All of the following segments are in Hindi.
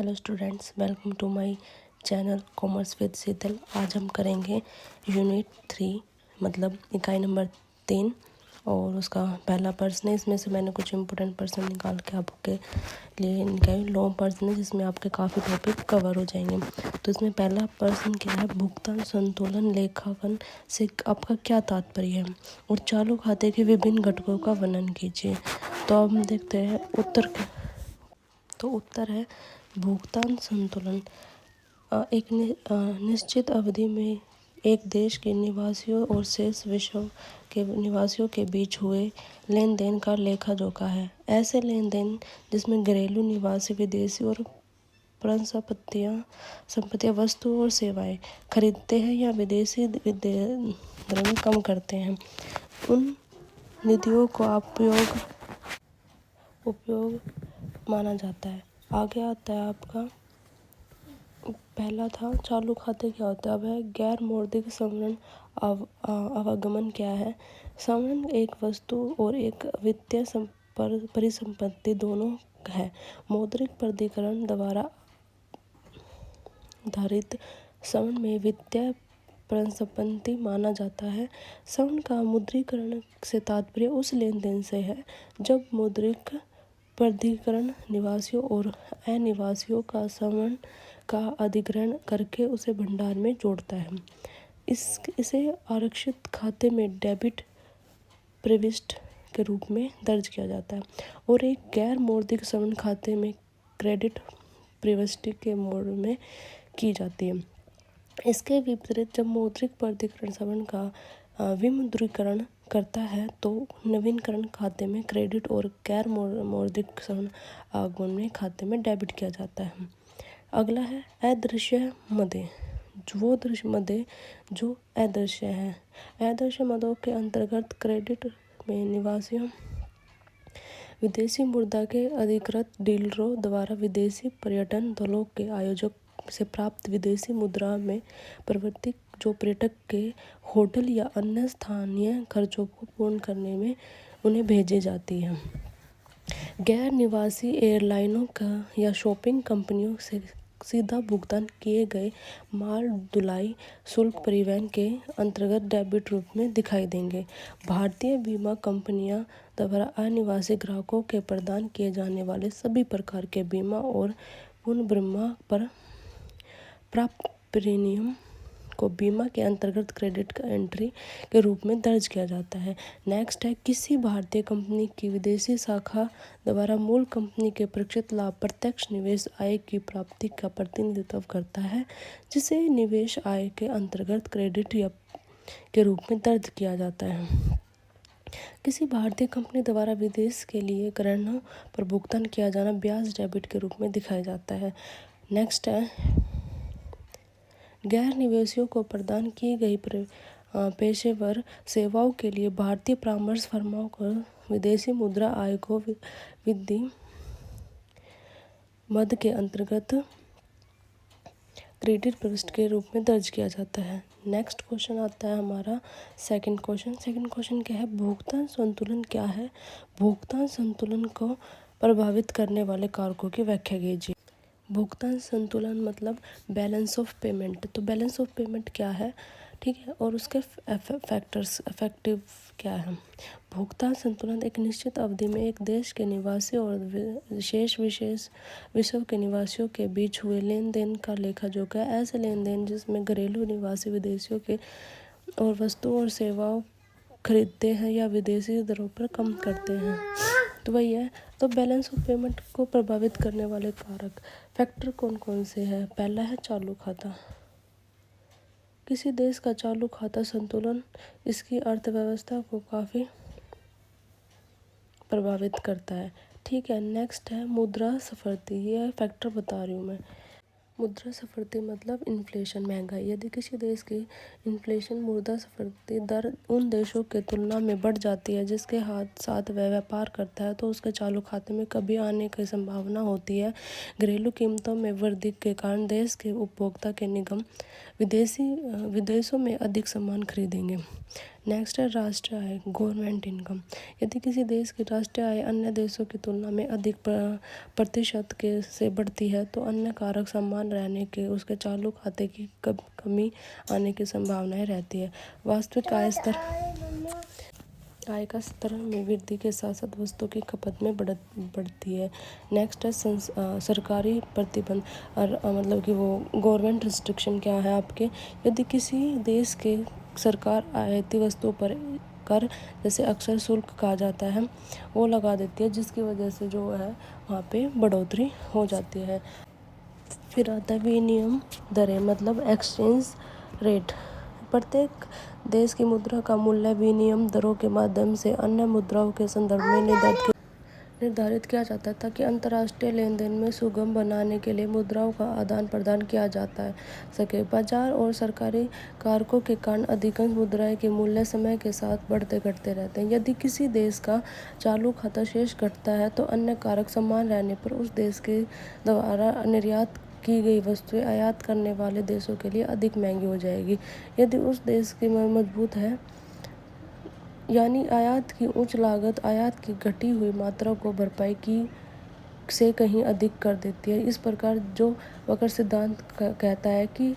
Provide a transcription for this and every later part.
Hello students, welcome to my channel commerce with Sheetal. आज हम करेंगे यूनिट 3 मतलब इकाई नंबर 3 और उसका पहला प्रश्न है। इसमें से मैंने कुछ इम्पोर्टेंट प्रश्न निकाल के आपके लिए निकाले। लॉन्ग प्रश्न है जिसमें आपके काफ़ी टॉपिक कवर हो जाएंगे। तो इसमें पहला प्रश्न क्या है, भुगतान संतुलन लेखांकन से आपका क्या तात्पर्य है और चालू खाते के विभिन्न घटकों का वर्णन कीजिए। तो अब हम देखते हैं उत्तर है भुगतान संतुलन एक निश्चित अवधि में एक देश के निवासियों और शेष विश्व के निवासियों के बीच हुए लेन देन का लेखा जोखा है। ऐसे लेन देन जिसमें घरेलू निवासी विदेशी और संपत्तियां वस्तु और सेवाएं खरीदते हैं या विदेशी द्रव्य कम करते हैं, उन निधियों को उपयोग माना जाता है। आगे आता है आपका पहला था चालू खाते क्या होता है। अब है गैर मौद्रिक संवरण आवागमन क्या है। संवरण एक वस्तु और एक वित्तीय परिसंपत्ति दोनों है। मौद्रिक प्राधिकरण द्वारा आधारित संवरण में वित्तीय परिसंपत्ति माना जाता है। संवरण का मुद्रीकरण से तात्पर्य उस लेन देन से है जब मौद्रिक प्राधिकरण निवासियों और अनिवासियों का संवरण का अधिग्रहण करके उसे भंडार में जोड़ता है। इसे आरक्षित खाते में डेबिट प्रविष्टि के रूप में दर्ज किया जाता है और एक गैर मौद्रिक संवरण खाते में क्रेडिट प्रविष्टि के मोड में की जाती है। इसके विपरीत जब मौद्रिक प्राधिकरण संवरण का विमुद्रीकरण करता है तो नवीनकरण खाते में क्रेडिट और गैर मौद्रिक संवरण आगमन खाते में डेबिट किया जाता है। अगला है अदृश्य मदें। वो दृश्य मदें जो अदृश्य है। अदृश्य मदों के अंतर्गत क्रेडिट में निवासियों विदेशी मुद्रा के अधिकृत डीलरों द्वारा विदेशी पर्यटन दलों के आयोजक से प्राप्त विदेशी मुद्रा में प्रवृत्ति जो पर्यटक के होटल या अन्य स्थानीय खर्चों को पूर्ण करने में उन्हें भेजी जाती है। गैर निवासी एयरलाइनों का या शॉपिंग कंपनियों से सीधा भुगतान किए गए माल ढुलाई शुल्क परिवहन के अंतर्गत डेबिट रूप में दिखाई देंगे। भारतीय बीमा कंपनियां द्वारा अनिवासी ग्राहकों के प्रदान किए जाने वाले सभी प्रकार के बीमा और पुनर्बीमा पर प्राप्त प्रीमियम को बीमा के अंतर्गत क्रेडिट का एंट्री के रूप में दर्ज किया जाता है। नेक्स्ट है किसी भारतीय कंपनी की विदेशी शाखा द्वारा मूल कंपनी के प्रक्षित लाभ प्रत्यक्ष निवेश आय की प्राप्ति का प्रतिनिधित्व करता है, जिसे निवेश आय के अंतर्गत क्रेडिट या के रूप में दर्ज किया जाता है। किसी भारतीय कंपनी द्वारा विदेश के लिए ऋणों पर भुगतान किया जाना ब्याज डेबिट के रूप में दिखाया जाता है। नेक्स्ट है गैर निवेशियों को प्रदान की गई पेशेवर सेवाओं के लिए भारतीय परामर्श फर्मों को विदेशी मुद्रा आय को विधि मद के अंतर्गत क्रेडिट प्रविष्टि के रूप में दर्ज किया जाता है। नेक्स्ट क्वेश्चन आता है हमारा सेकंड क्वेश्चन क्या है, भुगतान संतुलन क्या है। भुगतान संतुलन को प्रभावित करने वाले कारकों की व्याख्या कीजिए। भुगतान संतुलन मतलब बैलेंस ऑफ पेमेंट। तो बैलेंस ऑफ पेमेंट क्या है, ठीक है, और उसके फैक्टर्स इफेक्टिव क्या है। भुगतान संतुलन एक निश्चित अवधि में एक देश के निवासी और विशेष विश्व के निवासियों के बीच हुए लेन देन का लेखा जोखा है। ऐसे लेन देन जिसमें घरेलू निवासी विदेशियों के और वस्तुओं और सेवाओं खरीदते हैं या विदेशी दरों पर कम करते हैं, तो वही है। तो बैलेंस ऑफ पेमेंट को प्रभावित करने वाले कारक फैक्टर कौन कौन से हैं। पहला है चालू खाता। किसी देश का चालू खाता संतुलन इसकी अर्थव्यवस्था को काफ़ी प्रभावित करता है, ठीक है। नेक्स्ट है मुद्रास्फीति। यह फैक्टर बता रही हूँ मैं। मुद्रास्फीति मतलब इन्फ्लेशन, महंगाई। यदि किसी देश की इन्फ्लेशन मुद्रास्फीति दर उन देशों के तुलना में बढ़ जाती है जिसके साथ वह व्यापार करता है, तो उसके चालू खाते में कभी आने की संभावना होती है। घरेलू कीमतों में वृद्धि के कारण देश के उपभोक्ता के निगम विदेशों में अधिक सामान खरीदेंगे। नेक्स्ट है राष्ट्रीय आय, गवर्नमेंट इनकम। यदि किसी देश की राष्ट्रीय आय अन्य देशों की तुलना में अधिक प्रतिशत के से बढ़ती है तो अन्य कारक समान रहने के उसके चालू खाते की कमी आने की संभावनाएं रहती है। वास्तविक आय का स्तर में वृद्धि के साथ साथ वस्तुओं की खपत में बढ़ती है। नेक्स्ट है सरकारी प्रतिबंध और मतलब कि वो गवर्नमेंट रिस्ट्रिक्शन क्या है आपके। यदि किसी देश के सरकार आयाती वस्तुओं पर कर, जैसे अक्सर शुल्क कहा जाता है, वो लगा देती है, जिसकी वजह से जो है वहाँ पे बढ़ोतरी हो जाती है। फिर आता है विनिमय दरें, मतलब एक्सचेंज रेट। प्रत्येक देश की मुद्रा का मूल्य विनिमय दरों के माध्यम से अन्य मुद्राओं के संदर्भ में निर्धारित किया जाता है ताकि अंतर्राष्ट्रीय लेन देन में सुगम बनाने के लिए मुद्राओं का आदान प्रदान किया जाता है सके। बाजार और सरकारी कारकों के कारण अधिकांश मुद्राएं के मूल्य समय के साथ बढ़ते घटते रहते हैं। यदि किसी देश का चालू खाता शेष घटता है तो अन्य कारक समान रहने पर उस देश के द्वारा निर्यात की गई वस्तुएं आयात करने वाले देशों के लिए अधिक महंगी हो जाएगी। यदि उस देश की मजबूत है, यानी आयात की उच्च लागत आयात की घटी हुई मात्रा को भरपाई की से कहीं अधिक कर देती है। इस प्रकार जो वक्र सिद्धांत कहता है कि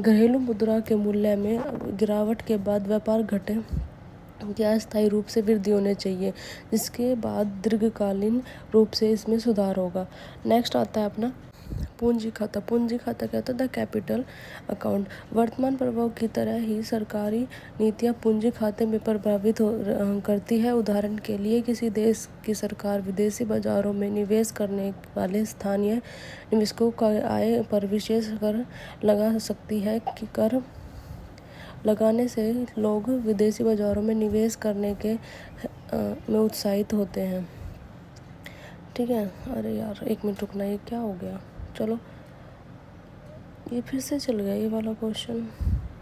घरेलू मुद्रा के मूल्य में गिरावट के बाद व्यापार घटे कि अस्थायी रूप से वृद्धि होनी चाहिए, जिसके बाद दीर्घकालीन रूप से इसमें सुधार होगा। नेक्स्ट आता है अपना पूंजी खाता। पूंजी खाता क्या होता है? The capital account. वर्तमान प्रभाव की तरह ही सरकारी नीतियां पूंजी खाते में प्रभावित करती है। उदाहरण के लिए किसी देश की सरकार विदेशी बाजारों में निवेश करने वाले स्थानीय निवेशकों का आय पर विशेष कर लगा सकती है कि कर लगाने से लोग विदेशी बाजारों में निवेश करने के में उत्साहित होते हैं। ठीक है। अरे यार एक मिनट रुकना, ये क्या हो गया? चलो ये फिर से चल गया ये वाला क्वेश्चन,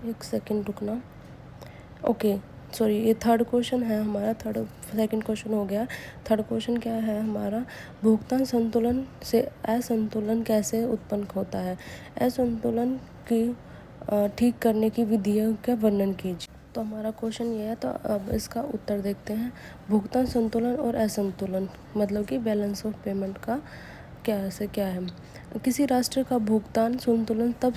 एक सेकंड रुकना। ओके सॉरी, ये थर्ड क्वेश्चन है हमारा। सेकंड क्वेश्चन हो गया। थर्ड क्वेश्चन क्या है हमारा? भुगतान संतुलन से असंतुलन कैसे उत्पन्न होता है? असंतुलन की ठीक करने की विधियों का वर्णन कीजिए। तो हमारा क्वेश्चन ये है, तो अब इसका उत्तर देखते हैं। भुगतान संतुलन और असंतुलन मतलब कि बैलेंस ऑफ पेमेंट का क्या है। किसी राष्ट्र का भुगतान संतुलन तब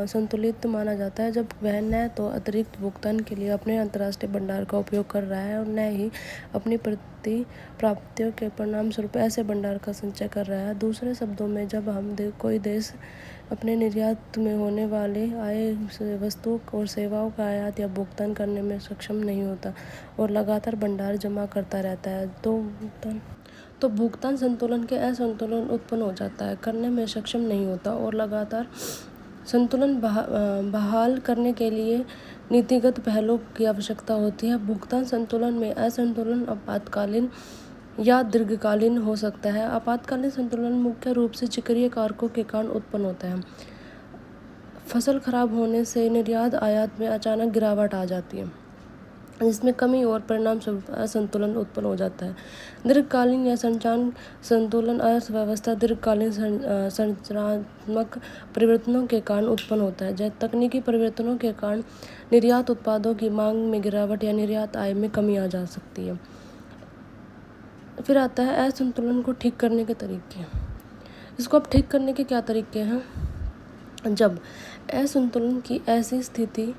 संतुलित माना जाता है जब वह न तो अतिरिक्त भुगतान के लिए अपने अंतर्राष्ट्रीय भंडार का उपयोग कर रहा है और न ही अपनी प्राप्तियों के परिणाम स्वरूप ऐसे भंडार का संचय कर रहा है। दूसरे शब्दों में, जब कोई देश अपने निर्यात में होने वाले आय से वस्तुओं और सेवाओं का आयात या भुगतान करने में सक्षम नहीं होता और लगातार भंडार जमा करता रहता है, तो भुगतान संतुलन के असंतुलन उत्पन्न हो जाता है, करने में सक्षम नहीं होता और लगातार संतुलन बहाल करने के लिए नीतिगत पहलों की आवश्यकता होती है। भुगतान संतुलन में असंतुलन आपातकालीन या दीर्घकालीन हो सकता है। आपातकालीन संतुलन मुख्य रूप से चक्रीय कारकों के कारण उत्पन्न होता है। फसल खराब होने से निर्यात आयात में अचानक गिरावट आ जाती है, जिसमें कमी और परिणाम स्वरूप असंतुलन उत्पन्न हो जाता है। दीर्घकालीन या संतुलन अर्थव्यवस्था दीर्घकालीन संरचनात्मक परिवर्तनों के कारण उत्पन्न होता है। जैसे तकनीकी परिवर्तनों के कारण निर्यात उत्पादों की मांग में गिरावट या निर्यात आय में कमी आ जा सकती है। फिर आता है असंतुलन को ठीक करने के तरीके। इसको अब ठीक करने के क्या तरीके हैं? जब असंतुलन की ऐसी स्थिति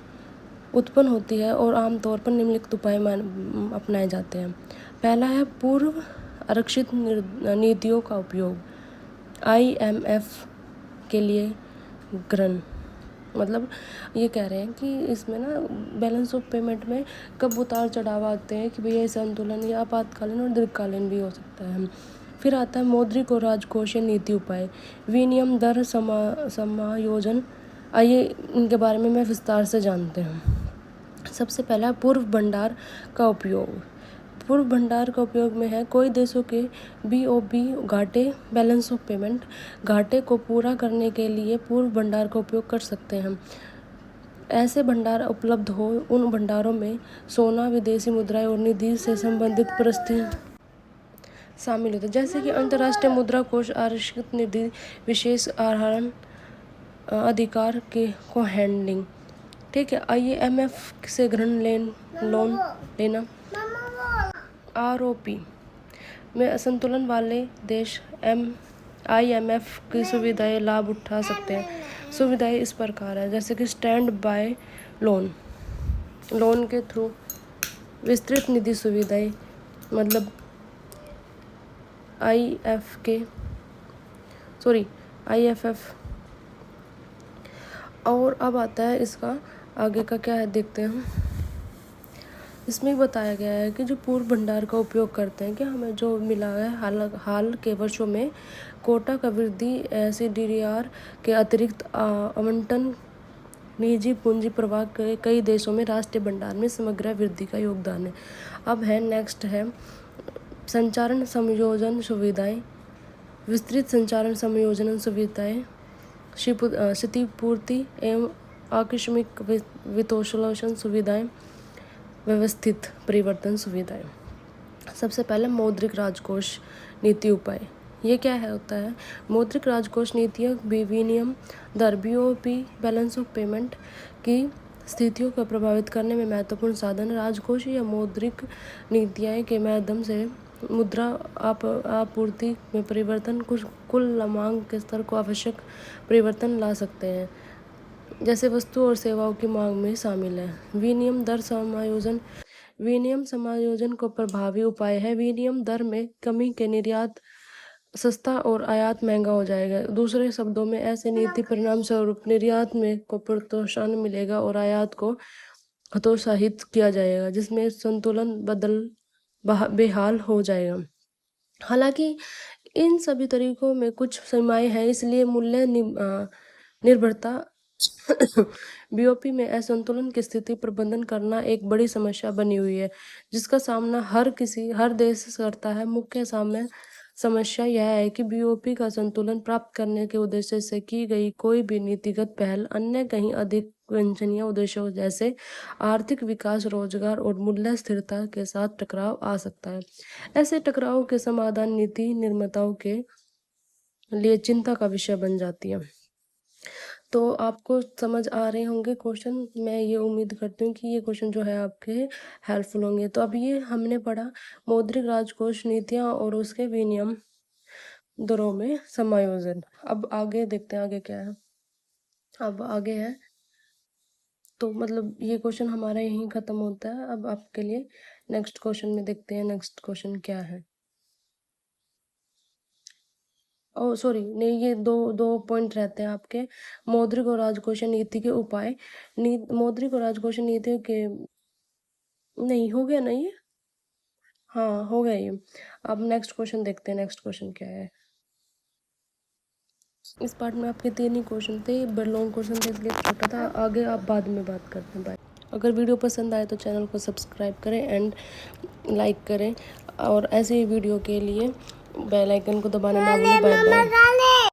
उत्पन्न होती है और आमतौर पर निम्नलिखित उपाय अपनाए जाते हैं। पहला है पूर्व आरक्षित नीतियों का उपयोग। IMF के लिए ग्रहण, मतलब ये कह रहे हैं कि इसमें ना बैलेंस ऑफ पेमेंट में कब उतार चढ़ाव आते हैं कि भैया संतुलन या आपातकालीन और दीर्घकालीन भी हो सकता है। फिर आता है मौद्रिक और राजकोषीय नीति उपाय। विनिमय दर समायोजन। आइए इनके बारे में मैं विस्तार से जानते हैं। सबसे पहला पूर्व भंडार का उपयोग। पूर्व भंडार का उपयोग में है कोई देशों के BOP घाटे बैलेंस ऑफ पेमेंट घाटे को पूरा करने के लिए पूर्व भंडार का उपयोग कर सकते हैं। ऐसे भंडार उपलब्ध हो उन भंडारों में सोना, विदेशी मुद्राएं और निधि से संबंधित परिस्थितियां शामिल होते हैं, जैसे कि अंतर्राष्ट्रीय मुद्रा कोष, आरक्षित निधि, विशेष आहरण अधिकार को हैंडलिंग। ठीक है। IMF से ऋण लोन लेना। ROP में असंतुलन वाले देश IMF की सुविधाएं लाभ उठा सकते हैं। सुविधाएं इस प्रकार है, जैसे कि स्टैंड बाय लोन के थ्रू विस्तृत निधि सुविधाएं, मतलब IFF। और अब आता है इसका आगे का क्या है, देखते हैं। इसमें बताया गया है कि जो पूर्व भंडार का उपयोग करते हैं कि हमें जो मिला है हाल के वर्षों में कोटा का वृद्धि, CDR के अतिरिक्त आवंटन, निजी पूंजी प्रवाह के कई देशों में राष्ट्रीय भंडार में समग्र वृद्धि का योगदान है। अब है नेक्स्ट है संचारण समायोजन सुविधाएं, विस्तृत संचारण समायोजन सुविधाएं, क्षतिपूर्ति एवं आकस्मिक वित्तपोषण सुविधाएं, व्यवस्थित परिवर्तन सुविधाएं। सबसे पहले मौद्रिक राजकोष नीति उपाय। ये क्या है होता है, मौद्रिक राजकोष नीतियाँ विनिमय दर BOP बैलेंस ऑफ पेमेंट की स्थितियों को प्रभावित करने में महत्वपूर्ण साधन। राजकोष या मौद्रिक नीतियाँ के माध्यम से मुद्रा आपूर्ति में परिवर्तन कुल मांग के स्तर को आवश्यक परिवर्तन ला सकते हैं, जैसे वस्तु और सेवाओं की मांग में शामिल है। विनिमय दर समायोजन। विनिमय समायोजन को प्रभावी उपाय है। विनिमय दर में कमी के निर्यात सस्ता और आयात महंगा हो जाएगा। दूसरे शब्दों में ऐसे नीति परिणाम स्वरूप निर्यात में को प्रोत्साहन मिलेगा और आयात को हतोत्साहित किया जाएगा, जिसमें संतुलन बेहाल हो जाएगा। हालांकि इन सभी तरीकों में कुछ सीमाएं हैं, इसलिए मूल्य निर्भरता BOP में असंतुलन की स्थिति प्रबंधन करना एक बड़ी समस्या बनी हुई है, जिसका सामना हर देश करता है। मुख्य समस्या यह है कि BOP का संतुलन प्राप्त करने के उद्देश्य से की गई कोई भी नीतिगत पहल अन्य कहीं अधिक वांछनीय उद्देश्यों जैसे आर्थिक विकास, रोजगार और मूल्य स्थिरता के साथ टकराव आ सकता है। ऐसे टकराव के समाधान नीति निर्माताओं के लिए चिंता का विषय बन जाती है। तो आपको समझ आ रहे होंगे क्वेश्चन। मैं ये उम्मीद करती हूँ कि ये क्वेश्चन जो है आपके हेल्पफुल होंगे। तो अब ये हमने पढ़ा मौद्रिक राजकोष नीतियाँ और उसके विनिमय दरों में समायोजन। अब आगे देखते हैं आगे क्या है। अब आगे है, तो मतलब ये क्वेश्चन हमारा यहीं खत्म होता है। अब आपके लिए नेक्स्ट क्वेश्चन में देखते हैं नेक्स्ट क्वेश्चन क्या है। ओ सॉरी नहीं, ये दो पॉइंट रहते हैं आपके। मौद्रिक और राजकोषीय नीति के उपाय। मौद्रिक और राजकोषीय नीतियों के नहीं हो गया ना ये, हाँ हो गया ये। अब नेक्स्ट क्वेश्चन देखते हैं, नेक्स्ट क्वेश्चन क्या है। इस पार्ट में आपके 3 ही क्वेश्चन थे, लॉन्ग क्वेश्चन थे इसलिए छोटा था। आगे आप बाद में बात करते हैं। बाय। अगर वीडियो पसंद आए तो चैनल को सब्सक्राइब करें एंड लाइक करें, और ऐसे ही वीडियो के लिए बेल आइकन को दबाना ना भूलें। Bye bye.